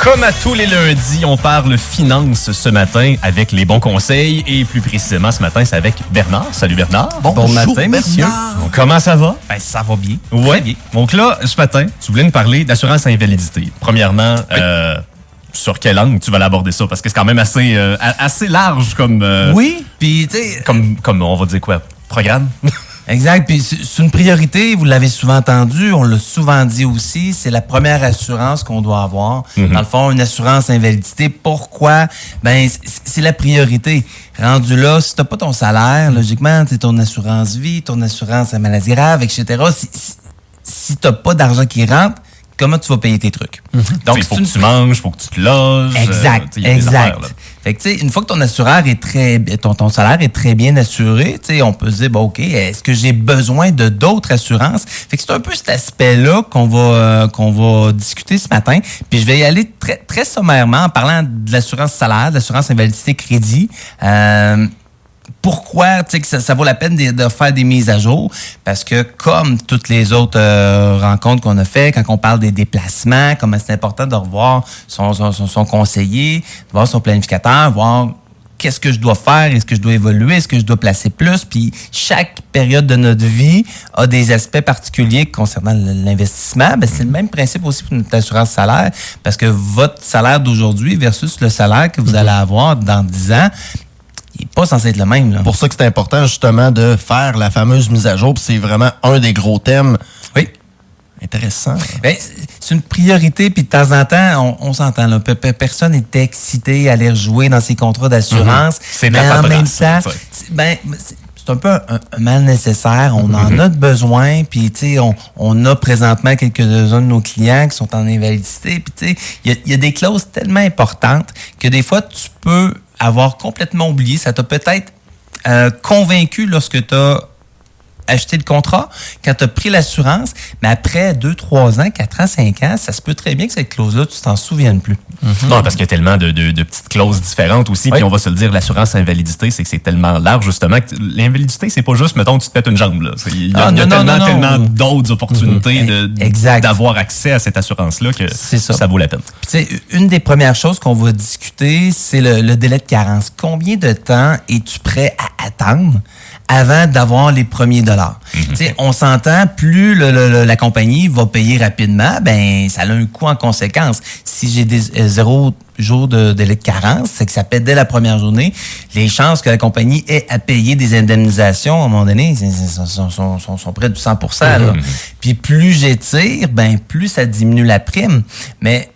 Comme à tous les lundis, on parle finance ce matin avec les bons conseils et plus précisément ce matin, c'est avec Bernard. Salut Bernard. Bonjour, bon matin, messieurs. Bernard. Comment ça va? Ben, ça va bien. Ouais. Très bien. Donc là, ce matin, tu voulais nous parler d'assurance invalidité. Premièrement, sur quel angle tu vas l'aborder ça? Parce que c'est quand même assez large comme... Oui, puis tu sais... Comme, on va dire quoi? Programme? Exact, puis c'est une priorité, vous l'avez souvent entendu, on l'a souvent dit aussi, c'est la première assurance qu'on doit avoir. Dans le fond, une assurance invalidité, pourquoi? Ben, c'est la priorité. Rendu là, si t'as pas ton salaire, logiquement, c'est ton assurance vie, ton assurance maladie grave, etc. Si t'as pas d'argent qui rentre, comment tu vas payer tes trucs? Donc, il faut que tu manges, il faut que tu te loges. Exact. Fait que, tu sais, une fois que ton assureur est ton salaire est très bien assuré, tu sais, on peut se dire, bon, OK, est-ce que j'ai besoin de d'autres assurances? Fait que c'est un peu cet aspect-là qu'on va discuter ce matin. Puis je vais y aller très, très sommairement en parlant de l'assurance salaire, de l'assurance invalidité crédit. Pourquoi, tu sais, que ça vaut la peine de faire des mises à jour? Parce que comme toutes les autres rencontres qu'on a fait, quand on parle des déplacements, comment c'est important de revoir son conseiller, de voir son planificateur, voir qu'est-ce que je dois faire, est-ce que je dois évoluer, est-ce que je dois placer plus? Puis chaque période de notre vie a des aspects particuliers concernant l'investissement. Ben, c'est le même principe aussi pour notre assurance salaire, parce que votre salaire d'aujourd'hui versus le salaire que vous allez avoir dans 10 ans, il n'est pas censé être le même. Là. Pour ça que c'est important, justement, de faire la fameuse mise à jour. Puis c'est vraiment un des gros thèmes. Oui. Intéressant. Ben, c'est une priorité. Puis de temps en temps, on s'entend. Là, personne n'est excité à aller rejouer dans ses contrats d'assurance. C'est de mais la en même paperasse, temps, c'est un peu un mal nécessaire. On en a de besoin. Puis, tu sais, on a présentement quelques-uns de nos clients qui sont en invalidité. Puis, tu sais, il y a des clauses tellement importantes que des fois, tu peux avoir complètement oublié. Ça t'a peut-être convaincu lorsque tu as acheté le contrat, quand tu as pris l'assurance, mais après 2, 3 ans, 4 ans, 5 ans, ça se peut très bien que cette clause-là, tu t'en souviennes plus. Non, parce qu'il y a tellement de petites clauses différentes aussi. Oui. Puis on va se le dire, l'assurance invalidité, c'est que c'est tellement large, justement, que l'invalidité, c'est pas juste, mettons, tu te pètes une jambe. Là. Il y a tellement d'autres opportunités d'avoir accès à cette assurance-là que ça vaut la peine. Puis, tu sais, une des premières choses qu'on va discuter, c'est le délai de carence. Combien de temps es-tu prêt à attendre avant d'avoir les premiers dollars? Tu sais, on s'entend, plus la compagnie va payer rapidement, ben ça a un coût en conséquence. Si j'ai des 0 jours de délai de carence, c'est que ça paie dès la première journée. Les chances que la compagnie ait à payer des indemnisations, à un moment donné, sont près de 100%. Là. Puis plus j'étire, ben plus ça diminue la prime. Mais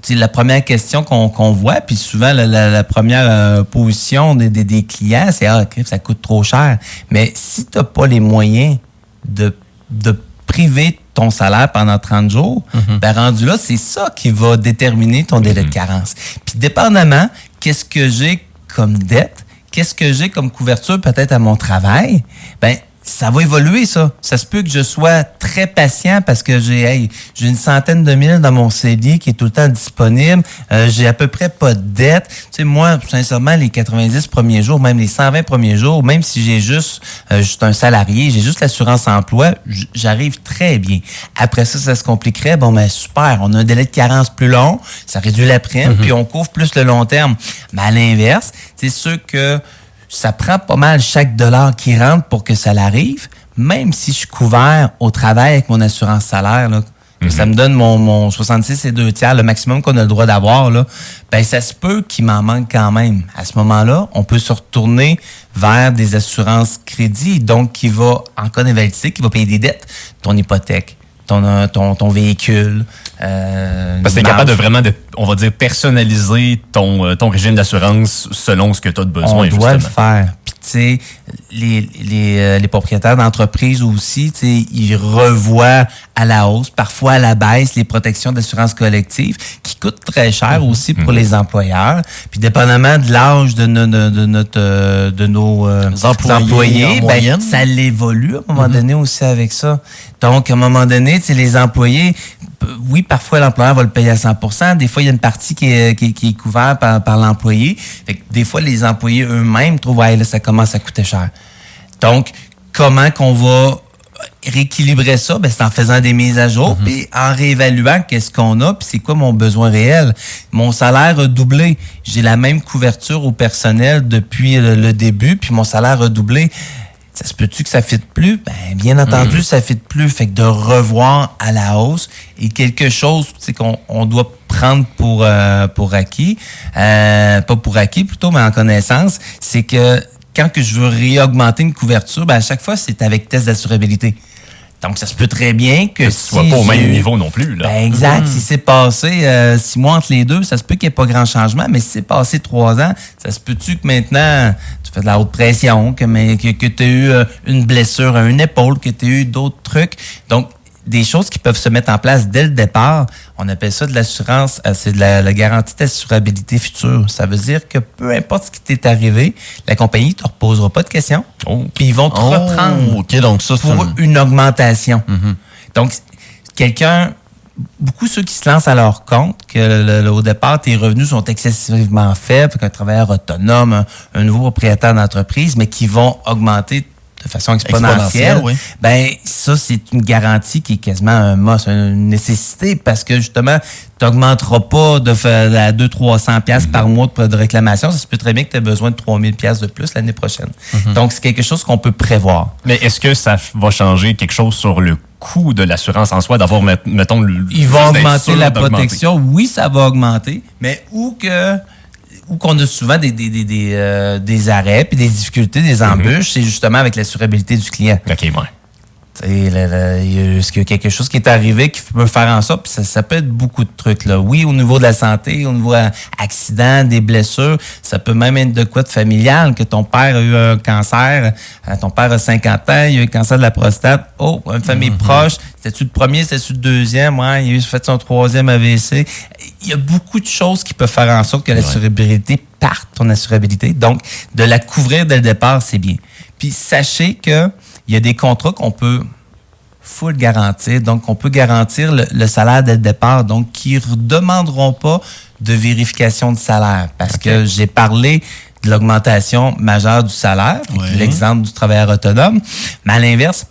la première question qu'on voit, puis souvent la première position des clients, c'est « Ah, ça coûte trop cher ». Mais si tu n'as pas les moyens de priver ton salaire pendant 30 jours, ben rendu là, c'est ça qui va déterminer ton délai de carence. Puis dépendamment, qu'est-ce que j'ai comme dette, qu'est-ce que j'ai comme couverture peut-être à mon travail, ben ça va évoluer, ça. Ça se peut que je sois très patient parce que j'ai une centaine de mille dans mon CELI qui est tout le temps disponible. J'ai à peu près pas de dette. Tu sais, moi, sincèrement, les 90 premiers jours, même les 120 premiers jours, même si j'ai juste un salarié, j'ai juste l'assurance emploi, j'arrive très bien. Après ça, ça se compliquerait. Bon, ben super, on a un délai de carence plus long, ça réduit la prime, puis on couvre plus le long terme. Mais à l'inverse, c'est sûr que ça prend pas mal chaque dollar qui rentre pour que ça l'arrive, même si je suis couvert au travail avec mon assurance salaire, là, que ça me donne mon 66 et 2 tiers, le maximum qu'on a le droit d'avoir, là, ben ça se peut qu'il m'en manque quand même. À ce moment-là, on peut se retourner vers des assurances crédit, donc qui va, en cas d'invalidité, qui va payer des dettes, ton hypothèque, ton véhicule. Parce que t'es capable de vraiment, on va dire, personnaliser ton régime d'assurance selon ce que tu as de besoin. On doit le faire. Puis, tu sais, les propriétaires d'entreprises aussi, tu sais, ils revoient à la hausse, parfois à la baisse, les protections d'assurance collective qui coûtent très cher aussi pour les employeurs. Puis, dépendamment de l'âge de nos employés, ben, ça l'évolue à un moment donné aussi avec ça. Donc, à un moment donné, tu sais, les employés, oui, parfois l'employeur va le payer à 100%. Des fois, il y a une partie qui est couverte par l'employé. Fait que des fois, les employés eux-mêmes trouvent là, ça commence à coûter cher. Donc, comment qu'on va rééquilibrer ça, c'est en faisant des mises à jour, puis en réévaluant qu'est-ce qu'on a, puis c'est quoi mon besoin réel. Mon salaire a doublé. J'ai la même couverture au personnel depuis le début, puis mon salaire a doublé. Ça se peut-tu que ça ne fit plus? Bien entendu, ça ne fit plus. Fait que de revoir à la hausse et quelque chose qu'on doit prendre pour acquis, pas pour acquis plutôt, mais en connaissance, c'est que quand que je veux réaugmenter une couverture, à chaque fois, c'est avec test d'assurabilité. Donc, ça se peut très bien que si tu ne sois pas au même niveau non plus. Là. Exact. Si c'est passé 6 mois entre les deux, ça se peut qu'il n'y ait pas grand changement, mais si c'est passé 3 ans, ça se peut-tu que maintenant, tu fais de la haute pression, que tu as eu une blessure à une épaule, que tu as eu d'autres trucs. Donc, des choses qui peuvent se mettre en place dès le départ. On appelle ça de l'assurance, c'est de la garantie d'assurabilité future. Ça veut dire que peu importe ce qui t'est arrivé, la compagnie ne te reposera pas de questions, puis ils vont te reprendre donc ça, pour une augmentation. Donc, beaucoup ceux qui se lancent à leur compte, que au départ, tes revenus sont excessivement faibles, qu'un travailleur autonome, un nouveau propriétaire d'entreprise, mais qui vont augmenter de façon exponentielle, ça, c'est une garantie qui est quasiment un must, une nécessité, parce que justement, tu n'augmenteras pas de 200-300$ par mois de réclamation. Ça se peut très bien que tu aies besoin de 3000$ de plus l'année prochaine. Donc, c'est quelque chose qu'on peut prévoir. Mais est-ce que ça va changer quelque chose sur le coût de l'assurance en soi, d'avoir, mettons... Il va augmenter la protection. Oui, ça va augmenter, mais où qu'on a souvent des arrêts puis des difficultés, des embûches, c'est justement avec l'assurabilité du client. OK, ouais. Est-ce qu'il y a quelque chose qui est arrivé qui peut faire en sorte, puis ça peut être beaucoup de trucs, là. Oui, au niveau de la santé, au niveau accident, des blessures, ça peut même être de quoi de familial, que ton père a eu un cancer, ton père a 50 ans, il a eu un cancer de la prostate. Oh, une famille proche, c'était-tu le premier, c'était-tu le deuxième? Ouais, il a fait son 3e AVC. Il y a beaucoup de choses qui peuvent faire en sorte que l'assurabilité parte, ton assurabilité. Donc, de la couvrir dès le départ, c'est bien. Puis, sachez que il y a des contrats qu'on peut full garantir. Donc, on peut garantir le salaire dès le départ. Donc, qui ne demanderont pas de vérification de salaire. Parce que j'ai parlé de l'augmentation majeure du salaire, l'exemple du travailleur autonome. Mais à l'inverse,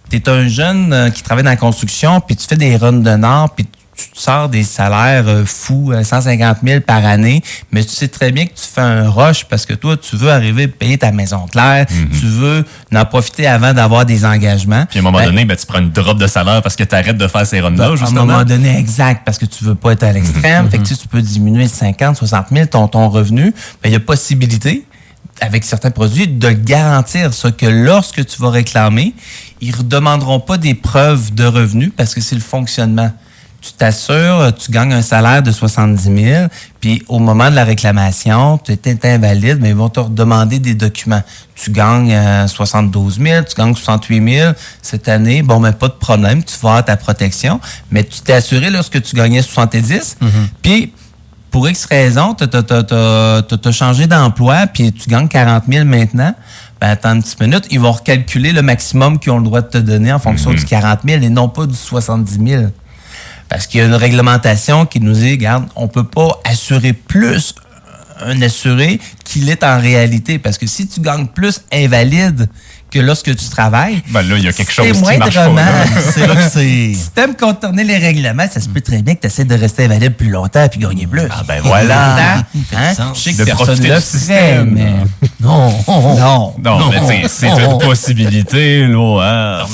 tu es un jeune qui travaille dans la construction, puis tu fais des runs de nord, puis tu te sors des salaires fous, 150 000 par année, mais tu sais très bien que tu fais un rush parce que toi, tu veux arriver à payer ta maison claire, tu veux en profiter avant d'avoir des engagements. Puis à un moment donné, tu prends une drop de salaire parce que tu arrêtes de faire ces runs-là, justement. À un moment donné, exact, parce que tu veux pas être à l'extrême. Fait que tu peux diminuer de 50, 60 000 ton revenu. Il y a possibilité, avec certains produits, de garantir ça, que lorsque tu vas réclamer, ils ne demanderont pas des preuves de revenus parce que c'est le fonctionnement. Tu t'assures, tu gagnes un salaire de 70 000, puis au moment de la réclamation, tu es invalide, mais ils vont te demander des documents. Tu gagnes 72 000, tu gagnes 68 000 cette année, pas de problème, tu vas avoir ta protection, mais tu t'es assuré lorsque tu gagnais 70, puis pour X raison, tu as changé d'emploi, puis tu gagnes 40 000 maintenant. Attends une petite minute, ils vont recalculer le maximum qu'ils ont le droit de te donner en fonction du 40 000 et non pas du 70 000. Parce qu'il y a une réglementation qui nous dit, regarde, on peut pas assurer plus un assuré qu'il est en réalité. Parce que si tu gagnes plus invalide que lorsque tu travailles, là, il y a quelque chose qui marche pas. C'est là que c'est... Si t'aimes contourner les règlements, ça se peut très bien que tu essaies de rester invalide plus longtemps et gagner plus. Ah voilà! Je sais que personne le fait, mais... Non, mais c'est une possibilité, là.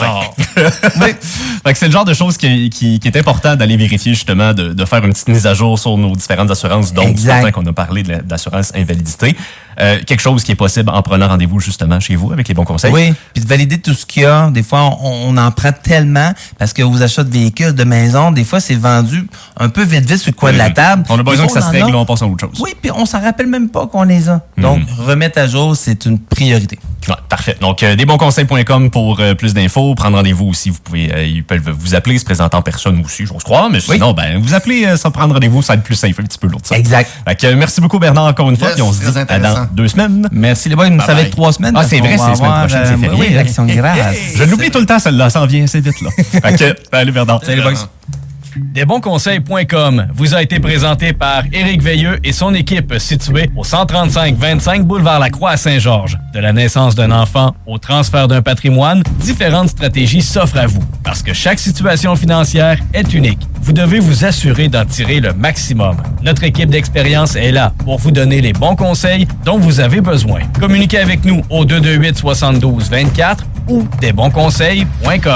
Fait que c'est le genre de choses qui est important d'aller vérifier, justement, de faire une petite mise à jour sur nos différentes assurances, dont certains qu'on a parlé d'assurance invalidité. Quelque chose qui est possible en prenant rendez-vous, justement, chez vous, avec les bons conseils. Oui, puis de valider tout ce qu'il y a. Des fois, on en prend tellement, parce que aux achats de véhicules, de maisons, des fois, c'est vendu un peu vite sur le coin de la table. On a besoin que ça se règle, on passe à autre chose. Oui, puis on s'en rappelle même pas qu'on les a. Donc, remettre à jour, c'est une priorité. Ouais, parfait. Donc, desbonsconseils.com pour plus d'infos. Prendre rendez-vous aussi. Vous pouvez, ils peuvent vous appeler, se présenter en personne aussi, j'ose croire. Mais sinon, vous appelez sans prendre rendez-vous, ça va être plus safe, un petit peu l'autre. Exact. Merci beaucoup, Bernard, encore une fois. Puis on se dit à dans 2 semaines. Merci les boys, ça va être 3 semaines. Ah, c'est vrai, c'est la semaine prochaine, c'est férié. Oui, l'action de grâce. Je l'oublie tout le temps, celle-là. Ça en vient assez vite, là. Salut, Bernard. Salut les boys. Desbonsconseils.com vous a été présenté par Éric Veilleux et son équipe située au 135-25 boulevard Lacroix à Saint-Georges. De la naissance d'un enfant au transfert d'un patrimoine, différentes stratégies s'offrent à vous. Parce que chaque situation financière est unique. Vous devez vous assurer d'en tirer le maximum. Notre équipe d'expérience est là pour vous donner les bons conseils dont vous avez besoin. Communiquez avec nous au 228-72-24 ou desbonsconseils.com.